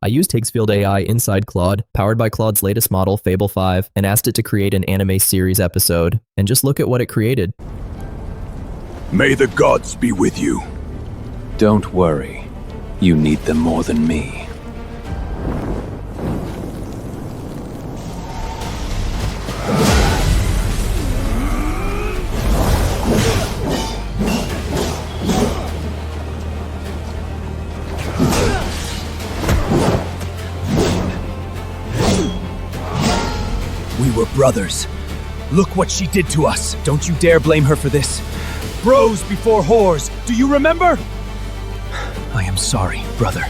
I used Higgsfield AI inside Claude, powered by Claude's latest model, Fable 5, and asked it to create an anime series episode. And just look at what it created. May the gods be with you. Don't worry. You need them more than me. We were brothers. Look what she did to us. Don't you dare blame her for this. Bros before whores. Do you remember? I am sorry, brother.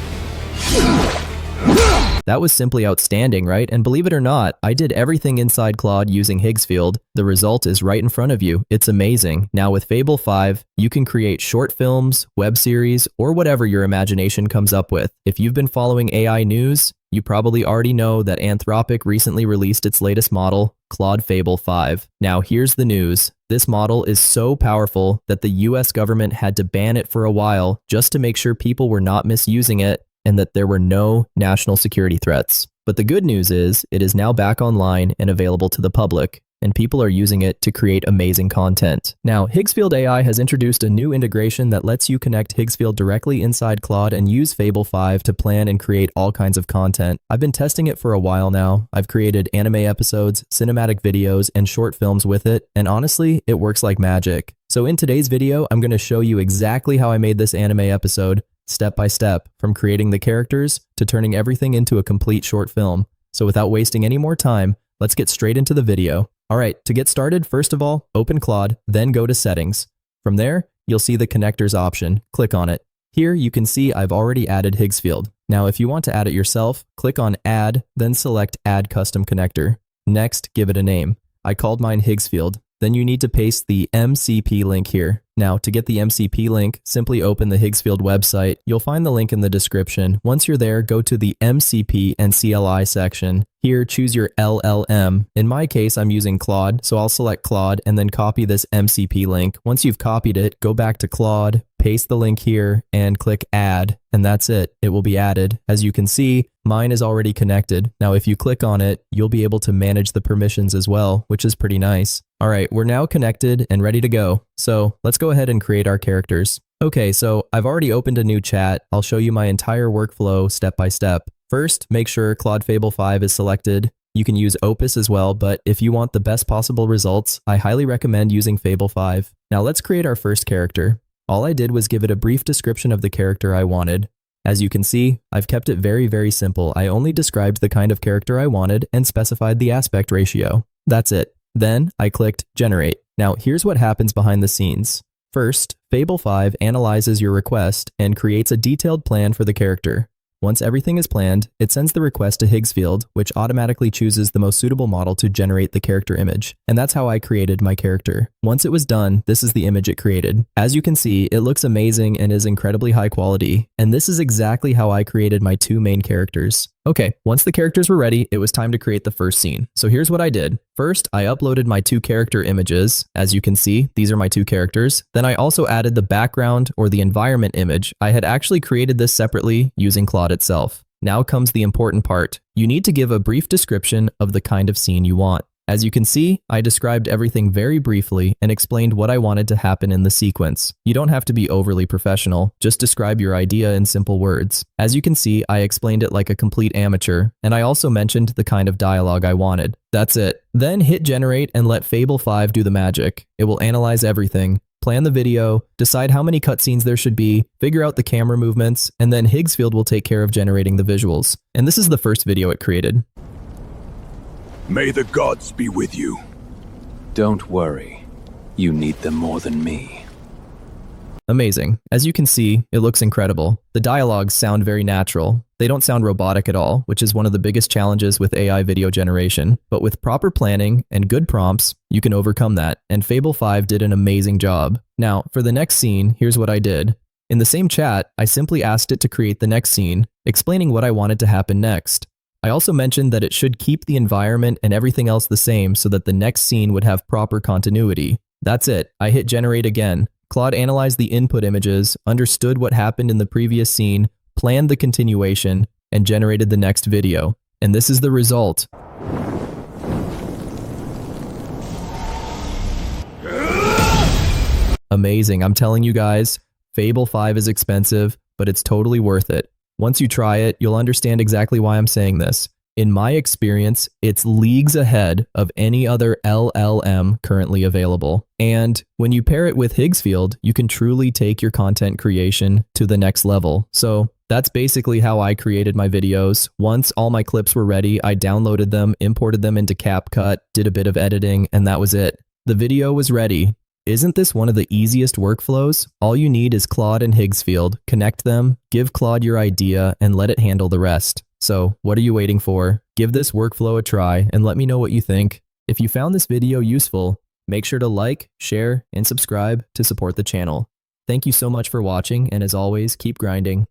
That was simply outstanding, right? And believe it or not, I did everything inside Claude using Higgsfield. The result is right in front of you. It's amazing. Now with Fable 5, you can create short films, web series, or whatever your imagination comes up with. If you've been following AI news, you probably already know that Anthropic recently released its latest model, Claude Fable 5. Now here's the news. This model is so powerful that the US government had to ban it for a while just to make sure people were not misusing it and that there were no national security threats. But the good news is it is now back online and available to the public, and people are using it to create amazing content. Now, Higgsfield AI has introduced a new integration that lets you connect Higgsfield directly inside Claude and use Fable 5 to plan and create all kinds of content. I've been testing it for a while now. I've created anime episodes, cinematic videos, and short films with it, and honestly, it works like magic. So in today's video, I'm going to show you exactly how I made this anime episode, step by step, from creating the characters to turning everything into a complete short film. So without wasting any more time, let's get straight into the video. All right, to get started, first of all, open Claude, then go to Settings. From there, you'll see the Connectors option. Click on it. Here you can see I've already added Higgsfield. Now if you want to add it yourself, click on Add, then select Add Custom Connector. Next, give it a name. I called mine Higgsfield. Then you need to paste the MCP link here. Now, to get the MCP link, simply open the Higgsfield website. You'll find the link in the description. Once you're there, go to the MCP and CLI section. Here, choose your LLM. In my case, I'm using Claude, so I'll select Claude and then copy this MCP link. Once you've copied it, go back to Claude, paste the link here, and click Add, and that's it. It will be added. As you can see, mine is already connected. Now, if you click on it, you'll be able to manage the permissions as well, which is pretty nice. All right, we're now connected and ready to go. So let's go ahead and create our characters. Okay, so I've already opened a new chat. I'll show you my entire workflow step by step. First, make sure Claude Fable 5 is selected. You can use Opus as well, but if you want the best possible results, I highly recommend using Fable 5. Now let's create our first character. All I did was give it a brief description of the character I wanted. As you can see, I've kept it very simple. I only described the kind of character I wanted and specified the aspect ratio. That's it. Then I clicked Generate. Now here's what happens behind the scenes. First, Fable 5 analyzes your request and creates a detailed plan for the character. Once everything is planned, it sends the request to Higgsfield, which automatically chooses the most suitable model to generate the character image. And that's how I created my character. Once it was done, this is the image it created. As you can see, it looks amazing and is incredibly high quality. And this is exactly how I created my two main characters. Okay, once the characters were ready, it was time to create the first scene. So here's what I did. First, I uploaded my two character images. As you can see, these are my two characters. Then I also added the background or the environment image. I had actually created this separately using Claude itself. Now comes the important part. You need to give a brief description of the kind of scene you want. As you can see, I described everything very briefly and explained what I wanted to happen in the sequence. You don't have to be overly professional, just describe your idea in simple words. As you can see, I explained it like a complete amateur, and I also mentioned the kind of dialogue I wanted. That's it. Then hit Generate and let Fable 5 do the magic. It will analyze everything, plan the video, decide how many cutscenes there should be, figure out the camera movements, and then Higgsfield will take care of generating the visuals. And this is the first video it created. May the gods be with you. Don't worry. You need them more than me. Amazing. As you can see, it looks incredible. The dialogues sound very natural. They don't sound robotic at all, which is one of the biggest challenges with AI video generation. But with proper planning and good prompts, you can overcome that. And Fable 5 did an amazing job. Now, for the next scene, here's what I did. In the same chat, I simply asked it to create the next scene, explaining what I wanted to happen next. I also mentioned that it should keep the environment and everything else the same so that the next scene would have proper continuity. That's it. I hit Generate again. Claude analyzed the input images, understood what happened in the previous scene, planned the continuation, and generated the next video. And this is the result. Amazing. I'm telling you guys, Fable 5 is expensive, but it's totally worth it. Once you try it, you'll understand exactly why I'm saying this. In my experience, it's leagues ahead of any other LLM currently available. And when you pair it with Higgsfield, you can truly take your content creation to the next level. So that's basically how I created my videos. Once all my clips were ready, I downloaded them, imported them into CapCut, did a bit of editing, and that was it. The video was ready. Isn't this one of the easiest workflows? All you need is Claude and Higgsfield. Connect them, give Claude your idea, and let it handle the rest. So, what are you waiting for? Give this workflow a try and let me know what you think. If you found this video useful, make sure to like, share, and subscribe to support the channel. Thank you so much for watching, and as always, keep grinding.